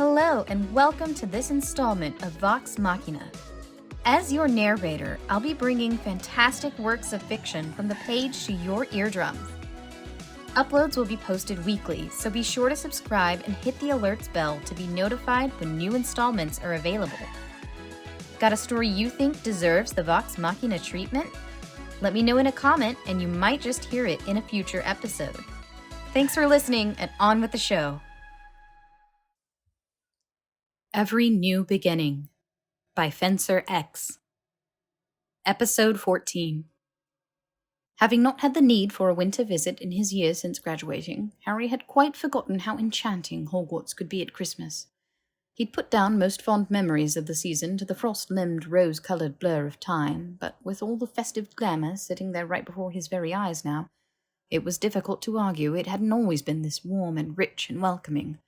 Hello and welcome to this installment of Vox Machina. As your narrator, I'll be bringing fantastic works of fiction from the page to your eardrums. Uploads will be posted weekly, so be sure to subscribe and hit the alerts bell to be notified when new installments are available. Got a story you think deserves the Vox Machina treatment? Let me know in a comment and you might just hear it in a future episode. Thanks for listening and on with the show. Every New Beginning by Fencer X. Episode 14. Having not had the need for a winter visit in his year since graduating, Harry had quite forgotten how enchanting Hogwarts could be at Christmas. He'd put down most fond memories of the season to the frost-limbed, rose-coloured blur of time, but with all the festive glamour sitting there right before his very eyes now, it was difficult to argue it hadn't always been this warm and rich and welcoming.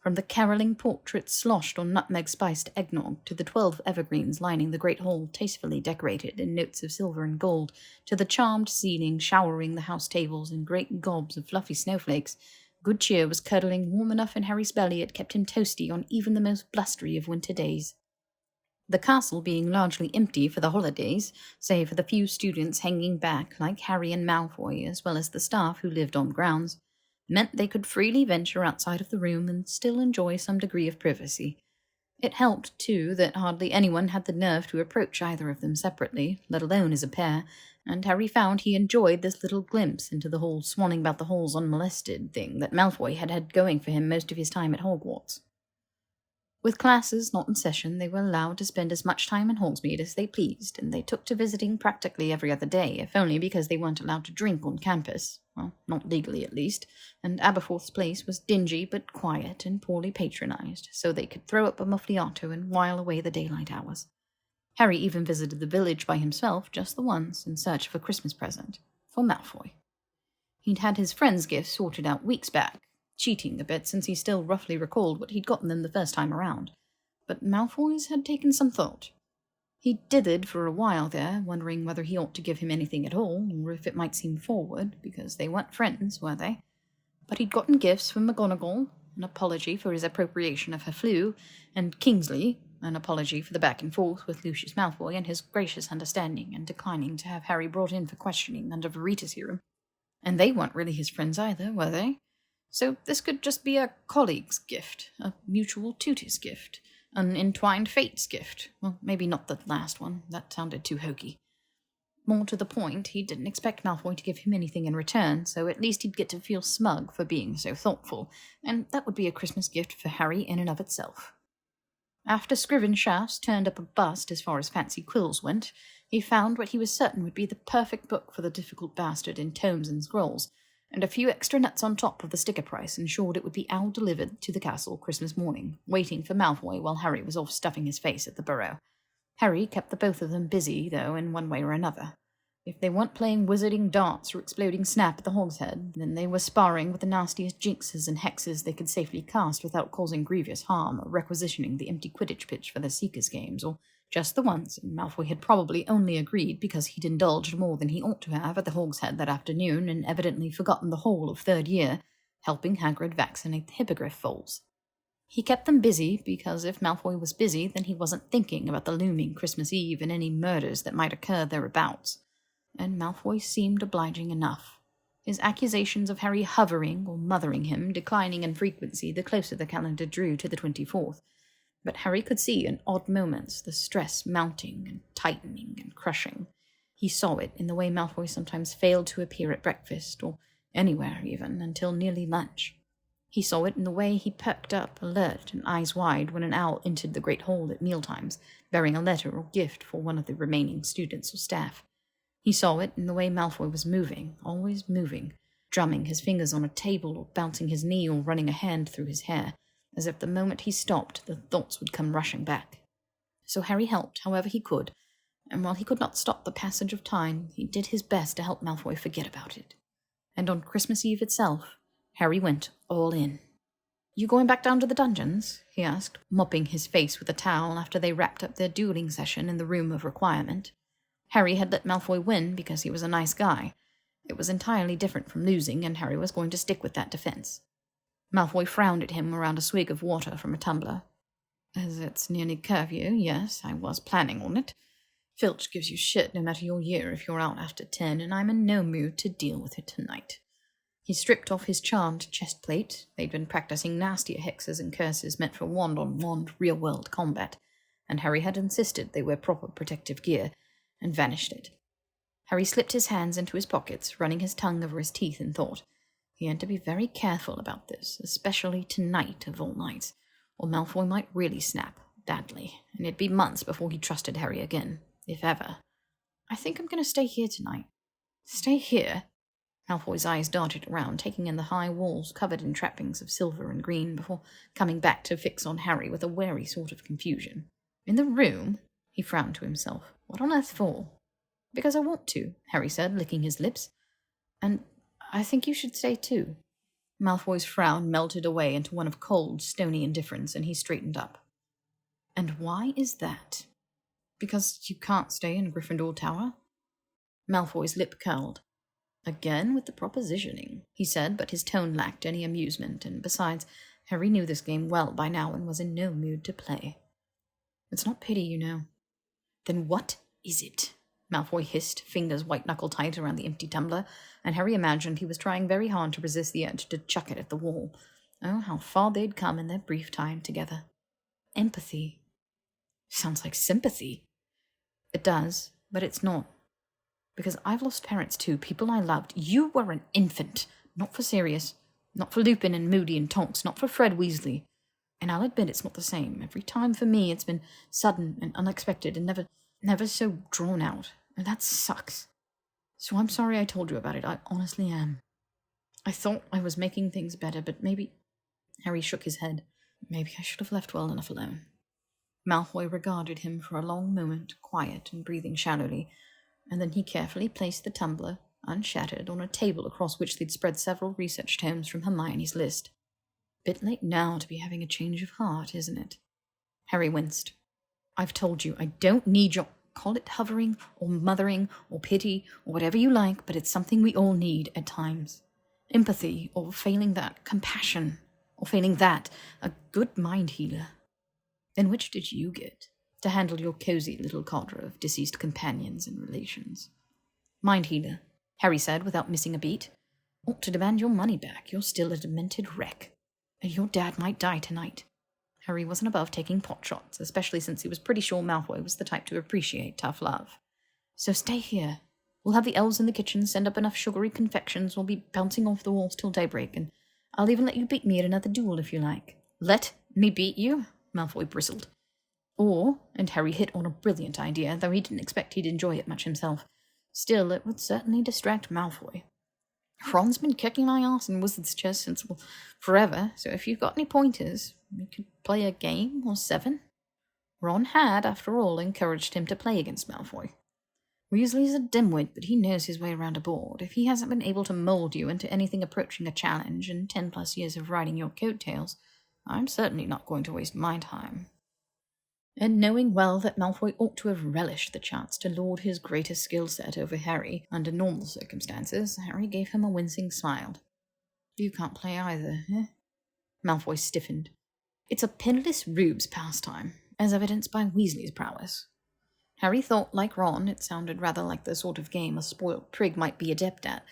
From the carolling portraits sloshed on nutmeg-spiced eggnog to the 12 evergreens lining the great hall tastefully decorated in notes of silver and gold, to the charmed ceiling showering the house tables in great gobs of fluffy snowflakes, good cheer was curdling warm enough in Harry's belly it kept him toasty on even the most blustery of winter days. The castle being largely empty for the holidays, save for the few students hanging back like Harry and Malfoy, as well as the staff who lived on grounds, meant they could freely venture outside of the room and still enjoy some degree of privacy. It helped, too, that hardly anyone had the nerve to approach either of them separately, let alone as a pair, and Harry found he enjoyed this little glimpse into the whole swanning about the halls unmolested thing that Malfoy had had going for him most of his time at Hogwarts. With classes not in session, they were allowed to spend as much time in Hogsmeade as they pleased, and they took to visiting practically every other day, if only because they weren't allowed to drink on campus. Well, not legally at least, and Aberforth's place was dingy but quiet and poorly patronized, so they could throw up a muffliato and while away the daylight hours. Harry even visited the village by himself just the once in search of a Christmas present, for Malfoy. He'd had his friends' gifts sorted out weeks back, cheating a bit since he still roughly recalled what he'd gotten them the first time around, but Malfoy's had taken some thought. He dithered for a while there, wondering whether he ought to give him anything at all, or if it might seem forward, because they weren't friends, were they? But he'd gotten gifts from McGonagall, an apology for his appropriation of her flue, and Kingsley, an apology for the back and forth with Lucius Malfoy and his gracious understanding and declining to have Harry brought in for questioning under Veritaserum. And they weren't really his friends either, were they? So this could just be a colleague's gift, a mutual tutor's gift, an entwined fates gift. Well, maybe not the last one. That sounded too hokey. More to the point, he didn't expect Malfoy to give him anything in return, so at least he'd get to feel smug for being so thoughtful, and that would be a Christmas gift for Harry in and of itself. After Scriven Shafts turned up a bust as far as fancy quills went, he found what he was certain would be the perfect book for the difficult bastard in tomes and scrolls, and a few extra nuts on top of the sticker price ensured it would be owl-delivered to the castle Christmas morning, waiting for Malfoy while Harry was off stuffing his face at the burrow. Harry kept the both of them busy, though, in one way or another. If they weren't playing wizarding darts or exploding snap at the hogshead, then they were sparring with the nastiest jinxes and hexes they could safely cast without causing grievous harm, or requisitioning the empty Quidditch pitch for their Seekers games, or just the once, and Malfoy had probably only agreed because he'd indulged more than he ought to have at the Hogshead that afternoon and evidently forgotten the whole of third year, helping Hagrid vaccinate the hippogriff foals. He kept them busy because if Malfoy was busy, then he wasn't thinking about the looming Christmas Eve and any murders that might occur thereabouts. And Malfoy seemed obliging enough. His accusations of Harry hovering or mothering him declining in frequency the closer the calendar drew to the 24th. But Harry could see in odd moments the stress mounting and tightening and crushing. He saw it in the way Malfoy sometimes failed to appear at breakfast, or anywhere even, until nearly lunch. He saw it in the way he perked up, alert and eyes wide, when an owl entered the great hall at mealtimes, bearing a letter or gift for one of the remaining students or staff. He saw it in the way Malfoy was moving, always moving, drumming his fingers on a table or bouncing his knee or running a hand through his hair, as if the moment he stopped, the thoughts would come rushing back. So Harry helped however he could, and while he could not stop the passage of time, he did his best to help Malfoy forget about it. And on Christmas Eve itself, Harry went all in. "You going back down to the dungeons?" he asked, mopping his face with a towel after they wrapped up their dueling session in the room of requirement. Harry had let Malfoy win because he was a nice guy. It was entirely different from losing, and Harry was going to stick with that defense. Malfoy frowned at him around a swig of water from a tumbler. As it's nearly curfew, yes, I was planning on it. Filch gives you shit no matter your year if you're out after 10, and I'm in no mood to deal with it tonight. He stripped off his charmed chest plate. They'd been practicing nastier hexes and curses meant for wand-on-wand real-world combat, and Harry had insisted they wear proper protective gear, and vanished it. Harry slipped his hands into his pockets, running his tongue over his teeth in thought. He had to be very careful about this, especially tonight of all nights, or Malfoy might really snap, badly, and it'd be months before he trusted Harry again, if ever. I think I'm going to stay here tonight. Stay here? Malfoy's eyes darted around, taking in the high walls covered in trappings of silver and green, before coming back to fix on Harry with a wary sort of confusion. In the room? He frowned to himself. What on earth for? Because I want to, Harry said, licking his lips. And I think you should stay too. Malfoy's frown melted away into one of cold, stony indifference, and he straightened up. And why is that? Because you can't stay in Gryffindor Tower? Malfoy's lip curled. Again with the propositioning, he said, but his tone lacked any amusement, and besides, Harry knew this game well by now and was in no mood to play. It's not pity, you know. Then what is it? Malfoy hissed, fingers white-knuckle tight around the empty tumbler, and Harry imagined he was trying very hard to resist the urge to chuck it at the wall. Oh, how far they'd come in their brief time together. Empathy. Sounds like sympathy. It does, but it's not. Because I've lost parents too, people I loved. You were an infant. Not for Sirius. Not for Lupin and Moody and Tonks. Not for Fred Weasley. And I'll admit it's not the same. Every time for me it's been sudden and unexpected and never so drawn out. And that sucks. So I'm sorry I told you about it. I honestly am. I thought I was making things better, but maybe... Harry shook his head. Maybe I should have left well enough alone. Malfoy regarded him for a long moment, quiet and breathing shallowly, and then he carefully placed the tumbler, unshattered, on a table across which they'd spread several research tomes from Hermione's list. Bit late now to be having a change of heart, isn't it? Harry winced. I've told you, I don't need your... Call it hovering, or mothering, or pity, or whatever you like, but it's something we all need at times. Empathy, or failing that, compassion, or failing that, a good mind healer. Then which did you get, to handle your cozy little cadre of deceased companions and relations? Mind healer, Harry said without missing a beat. Ought to demand your money back. You're still a demented wreck. And your dad might die tonight. Harry wasn't above taking pot shots, especially since he was pretty sure Malfoy was the type to appreciate tough love. So stay here. We'll have the elves in the kitchen send up enough sugary confections. We'll be bouncing off the walls till daybreak, and I'll even let you beat me at another duel if you like. Let me beat you? Malfoy bristled. Or, and Harry hit on a brilliant idea, though he didn't expect he'd enjoy it much himself. Still, it would certainly distract Malfoy. Ron's been kicking my ass in Wizard's Chess since, well, forever, so if you've got any pointers, we could play a game or 7. Ron had, after all, encouraged him to play against Malfoy. Weasley's a dimwit, but he knows his way around a board. If he hasn't been able to mould you into anything approaching a challenge in 10+ years of riding your coattails, I'm certainly not going to waste my time. And knowing well that Malfoy ought to have relished the chance to lord his greatest skill set over Harry under normal circumstances, Harry gave him a wincing smile. You can't play either, eh? Malfoy stiffened. It's a pinless rube's pastime, as evidenced by Weasley's prowess. Harry thought, like Ron, it sounded rather like the sort of game a spoilt prig might be adept at,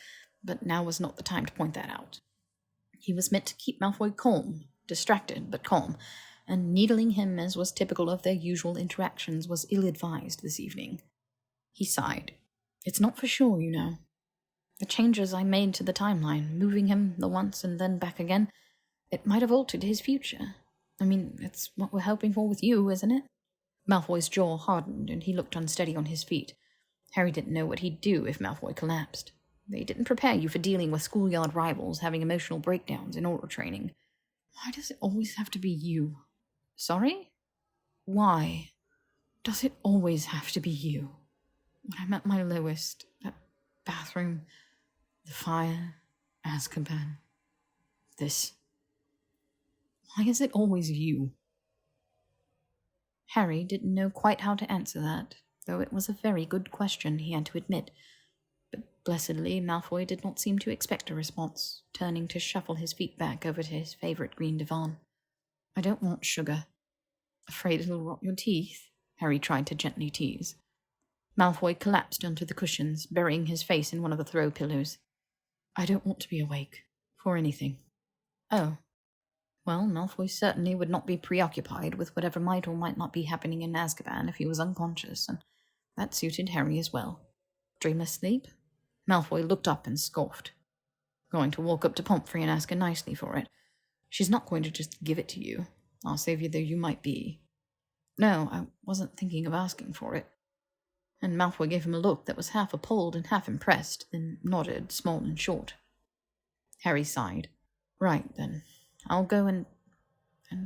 but now was not the time to point that out. He was meant to keep Malfoy calm, distracted but calm, and needling him, as was typical of their usual interactions, was ill-advised this evening. He sighed. It's not for sure, you know. The changes I made to the timeline, moving him the once and then back again, it might have altered his future. I mean, it's what we're hoping for with you, isn't it? Malfoy's jaw hardened, and he looked unsteady on his feet. Harry didn't know what he'd do if Malfoy collapsed. They didn't prepare you for dealing with schoolyard rivals having emotional breakdowns in aura training. Why does it always have to be you? Sorry? Why does it always have to be you? When I'm at my lowest, that bathroom, the fire, Azkaban, this. Why is it always you? Harry didn't know quite how to answer that, though it was a very good question, he had to admit. But Blessedly, Malfoy did not seem to expect a response, turning to shuffle his feet back over to his favourite green divan. "I don't want sugar." "Afraid it'll rot your teeth?" Harry tried to gently tease. Malfoy collapsed onto the cushions, burying his face in one of the throw pillows. "I don't want to be awake. For anything." "Oh." Well, Malfoy certainly would not be preoccupied with whatever might or might not be happening in Azkaban if he was unconscious, and that suited Harry as well. Dreamless sleep? Malfoy looked up and scoffed. "Going to walk up to Pomfrey and ask her nicely for it. She's not going to just give it to you, our saviour though you might be." "No, I wasn't thinking of asking for it." And Malfoy gave him a look that was half appalled and half impressed, then nodded, small and short. Harry sighed. "Right, then. I'll go and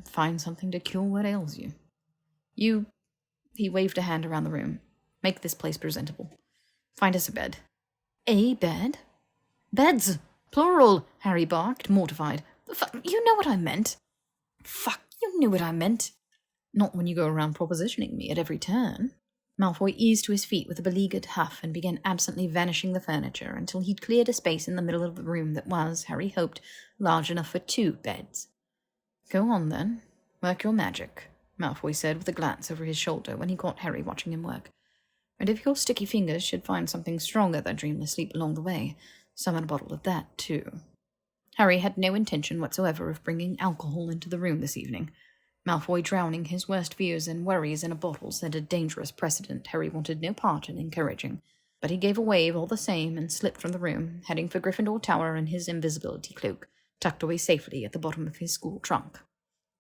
find something to cure what ails you. You," he waved a hand around the room, "make this place presentable. Find us a bed." "A bed?" "Beds! Plural!" Harry barked, mortified. You know what I meant." "Fuck, you knew what I meant." "Not when you go around propositioning me at every turn." Malfoy eased to his feet with a beleaguered huff and began absently vanishing the furniture until he'd cleared a space in the middle of the room that was, Harry hoped, large enough for 2 beds. "Go on, then. Work your magic," Malfoy said with a glance over his shoulder when he caught Harry watching him work. "And if your sticky fingers should find something stronger than dreamless sleep along the way, summon a bottle of that, too." Harry had no intention whatsoever of bringing alcohol into the room this evening. Malfoy drowning his worst fears and worries in a bottle set a dangerous precedent Harry wanted no part in encouraging, but he gave a wave all the same and slipped from the room, heading for Gryffindor Tower in his invisibility cloak, tucked away safely at the bottom of his school trunk.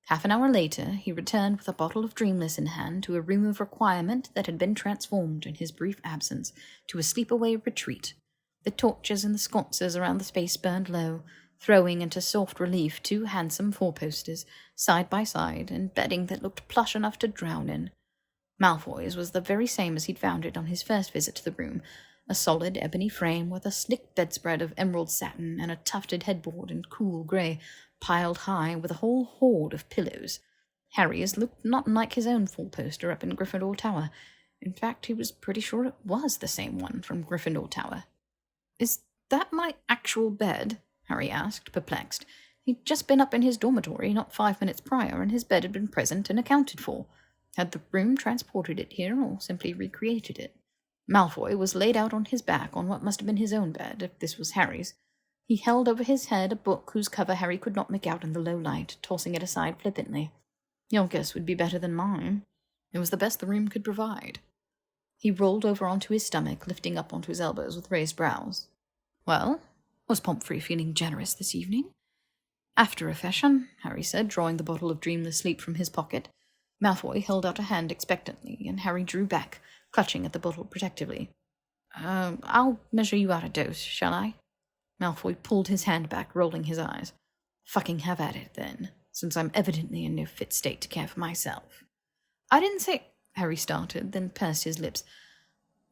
Half an hour later, he returned with a bottle of Dreamless in hand to a room of requirement that had been transformed in his brief absence to a sleep-away retreat. The torches and the sconces around the space burned low, throwing into soft relief 2 handsome 4-posters, side by side, and bedding that looked plush enough to drown in. Malfoy's was the very same as he'd found it on his first visit to the room, a solid ebony frame with a slick bedspread of emerald satin and a tufted headboard in cool grey, piled high with a whole hoard of pillows. Harry's looked not unlike his own 4-poster up in Gryffindor Tower. In fact, he was pretty sure it was the same one from Gryffindor Tower. "Is that my actual bed?" Harry asked, perplexed. He'd just been up in his dormitory not 5 minutes prior, and his bed had been present and accounted for. Had the room transported it here, or simply recreated it? Malfoy was laid out on his back on what must have been his own bed, if this was Harry's. He held over his head a book whose cover Harry could not make out in the low light, tossing it aside flippantly. "Your guess would be better than mine. It was the best the room could provide." He rolled over onto his stomach, lifting up onto his elbows with raised brows. "Well, was Pomfrey feeling generous this evening?" "After a fashion," Harry said, drawing the bottle of Dreamless Sleep from his pocket. Malfoy held out a hand expectantly, and Harry drew back, clutching at the bottle protectively. I'll measure you out a dose, shall I?" Malfoy pulled his hand back, rolling his eyes. "Fucking have at it, then, since I'm evidently in no fit state to care for myself." "I didn't say—" Harry started, then pursed his lips.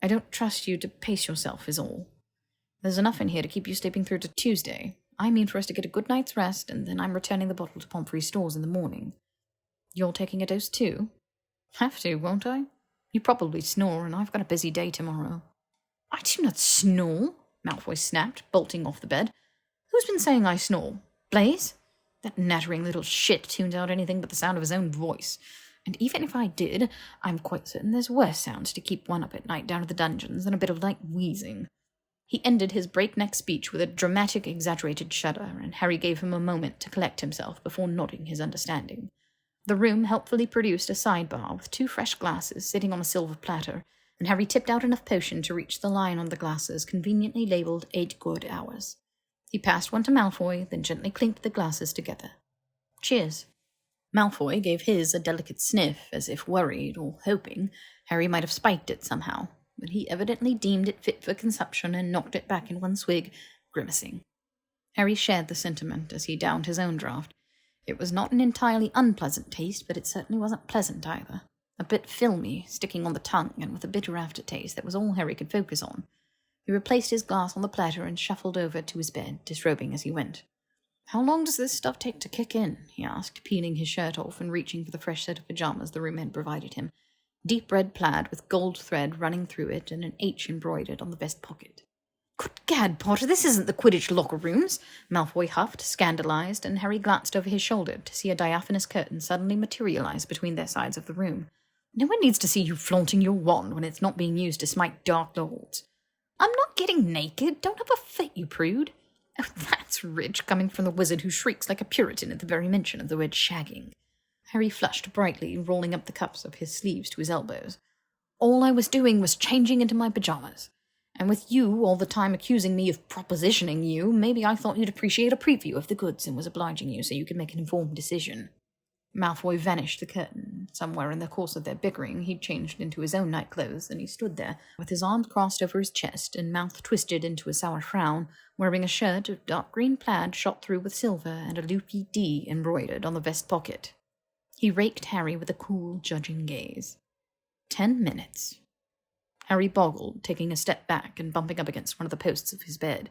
"I don't trust you to pace yourself, is all. There's enough in here to keep you sleeping through to Tuesday. I mean for us to get a good night's rest, and then I'm returning the bottle to Pomfrey's stores in the morning." "You're taking a dose too?" "Have to, won't I? You probably snore, and I've got a busy day tomorrow." "I do not snore," Malfoy snapped, bolting off the bed. "Who's been saying I snore? Blaise? That nattering little shit tunes out anything but the sound of his own voice. And even if I did, I'm quite certain there's worse sounds to keep one up at night down at the dungeons than a bit of light wheezing." He ended his breakneck speech with a dramatic, exaggerated shudder, and Harry gave him a moment to collect himself before nodding his understanding. The room helpfully produced a sidebar with 2 fresh glasses sitting on a silver platter, and Harry tipped out enough potion to reach the line on the glasses conveniently labelled 8 good hours. He passed one to Malfoy, then gently clinked the glasses together. "Cheers." Malfoy gave his a delicate sniff, as if worried, or hoping, Harry might have spiked it somehow, but he evidently deemed it fit for consumption and knocked it back in one swig, grimacing. Harry shared the sentiment as he downed his own draught. It was not an entirely unpleasant taste, but it certainly wasn't pleasant either. A bit filmy, sticking on the tongue, and with a bitter aftertaste that was all Harry could focus on. He replaced his glass on the platter and shuffled over to his bed, disrobing as he went. "How long does this stuff take to kick in?" he asked, peeling his shirt off and reaching for the fresh set of pajamas the room had provided him. Deep red plaid with gold thread running through it and an H embroidered on the vest pocket. Good gad, Potter, this isn't the Quidditch locker rooms, Malfoy huffed, scandalized, and Harry glanced over his shoulder to see a diaphanous curtain suddenly materialize between their sides of the room. No one needs to see you flaunting your wand when it's not being used to smite dark lords. I'm not getting naked. Don't have a fit, you prude. Oh, that's rich, coming from the wizard who shrieks like a Puritan at the very mention of the word shagging. Harry flushed brightly, rolling up the cuffs of his sleeves to his elbows. All I was doing was changing into my pajamas. And with you all the time accusing me of propositioning you, maybe I thought you'd appreciate a preview of the goods and was obliging you so you could make an informed decision. Malfoy vanished the curtain. Somewhere in the course of their bickering, he'd changed into his own nightclothes, and he stood there, with his arms crossed over his chest and mouth twisted into a sour frown, wearing a shirt of dark green plaid shot through with silver and a loopy D embroidered on the vest pocket. He raked Harry with a cool, judging gaze. 10 minutes. Harry boggled, taking a step back and bumping up against one of the posts of his bed.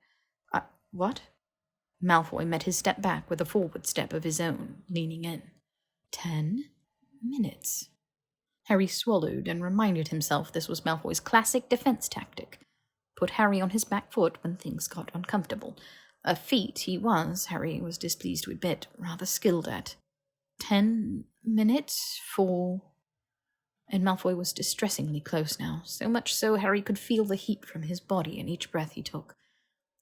What? Malfoy met his step back with a forward step of his own, leaning in. 10 minutes. Harry swallowed and reminded himself this was Malfoy's classic defense tactic. Put Harry on his back foot when things got uncomfortable. A feat he was, Harry was displeased to admit, rather skilled at. 10 minutes for... And Malfoy was distressingly close now, so much so Harry could feel the heat from his body in each breath he took.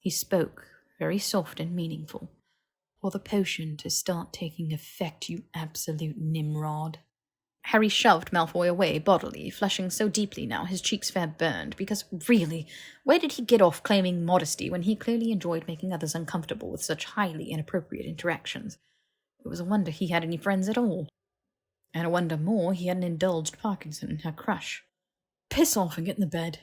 He spoke, very soft and meaningful. For the potion to start taking effect, you absolute Nimrod. Harry shoved Malfoy away bodily, flushing so deeply now his cheeks fair burned, because really, where did he get off claiming modesty when he clearly enjoyed making others uncomfortable with such highly inappropriate interactions? It was a wonder he had any friends at all. And a wonder more he hadn't indulged Parkinson in her crush. Piss off and get in the bed.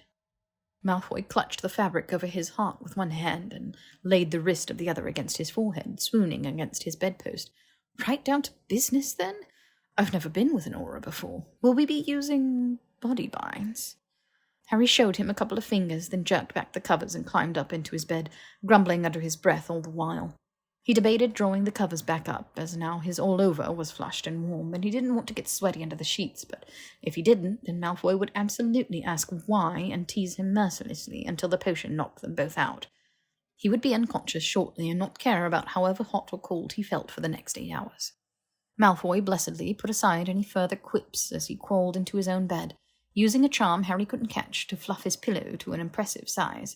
Malfoy clutched the fabric over his heart with one hand and laid the wrist of the other against his forehead, swooning against his bedpost. Right down to business, then? I've never been with an aura before. Will we be using body binds? Harry showed him a couple of fingers, then jerked back the covers and climbed up into his bed, grumbling under his breath all the while. He debated drawing the covers back up, as now his all-over was flushed and warm, and he didn't want to get sweaty under the sheets, but if he didn't, then Malfoy would absolutely ask why and tease him mercilessly until the potion knocked them both out. He would be unconscious shortly and not care about however hot or cold he felt for the next 8 hours. Malfoy blessedly put aside any further quips as he crawled into his own bed, using a charm Harry couldn't catch to fluff his pillow to an impressive size.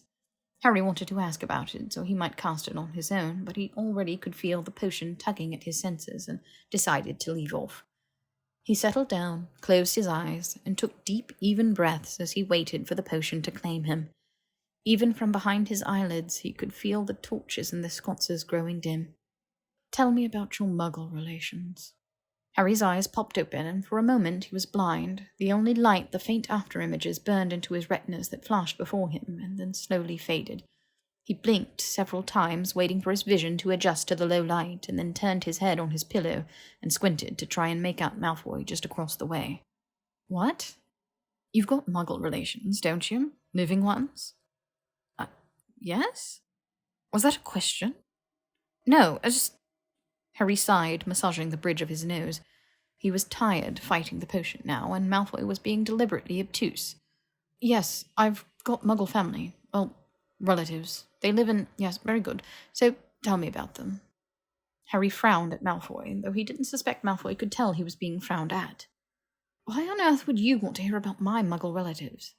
Harry wanted to ask about it, so he might cast it on his own, but he already could feel the potion tugging at his senses and decided to leave off. He settled down, closed his eyes, and took deep, even breaths as he waited for the potion to claim him. Even from behind his eyelids, he could feel the torches in the sconces growing dim. Tell me about your Muggle relations. Harry's eyes popped open, and for a moment he was blind. The only light the faint after-images burned into his retinas that flashed before him, and then slowly faded. He blinked several times, waiting for his vision to adjust to the low light, and then turned his head on his pillow and squinted to try and make out Malfoy just across the way. What? You've got Muggle relations, don't you? Living ones? Yes? Was that a question? No, Harry sighed, massaging the bridge of his nose. He was tired fighting the potion now, and Malfoy was being deliberately obtuse. Yes, I've got Muggle family. Well, relatives. They live in... Yes, very good. So, tell me about them. Harry frowned at Malfoy, though he didn't suspect Malfoy could tell he was being frowned at. Why on earth would you want to hear about my Muggle relatives?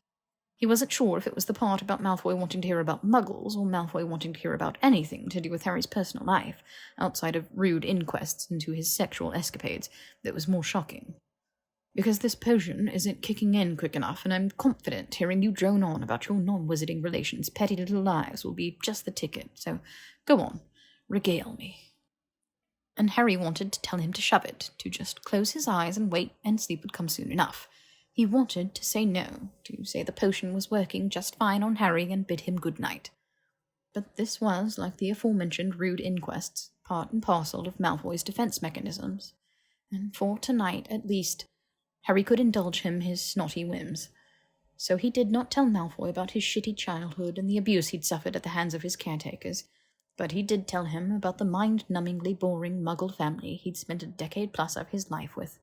He wasn't sure if it was the part about Malfoy wanting to hear about Muggles, or Malfoy wanting to hear about anything to do with Harry's personal life, outside of rude inquests into his sexual escapades, that was more shocking. Because this potion isn't kicking in quick enough, and I'm confident hearing you drone on about your non-wizarding relations' petty little lives will be just the ticket, so go on, regale me. And Harry wanted to tell him to shove it, to just close his eyes and wait, and sleep would come soon enough. He wanted to say no, to say the potion was working just fine on Harry and bid him good night. But this was, like the aforementioned rude inquests, part and parcel of Malfoy's defense mechanisms, and for tonight, at least, Harry could indulge him his snotty whims. So he did not tell Malfoy about his shitty childhood and the abuse he'd suffered at the hands of his caretakers, but he did tell him about the mind-numbingly boring Muggle family he'd spent a decade plus of his life with.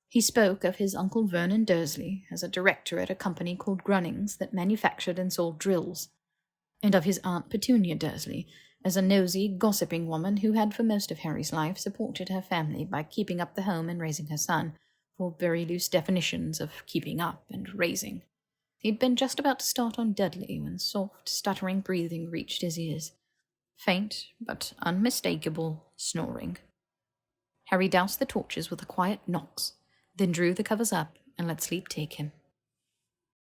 He spoke of his Uncle Vernon Dursley as a director at a company called Grunnings that manufactured and sold drills. and of his Aunt Petunia Dursley, as a nosy, gossiping woman who had for most of Harry's life supported her family by keeping up the home and raising her son, for very loose definitions of keeping up and raising. He'd been just about to start on Dudley when soft, stuttering breathing reached his ears. Faint, but unmistakable, snoring. Harry doused the torches with a quiet knocks, then drew the covers up and let sleep take him.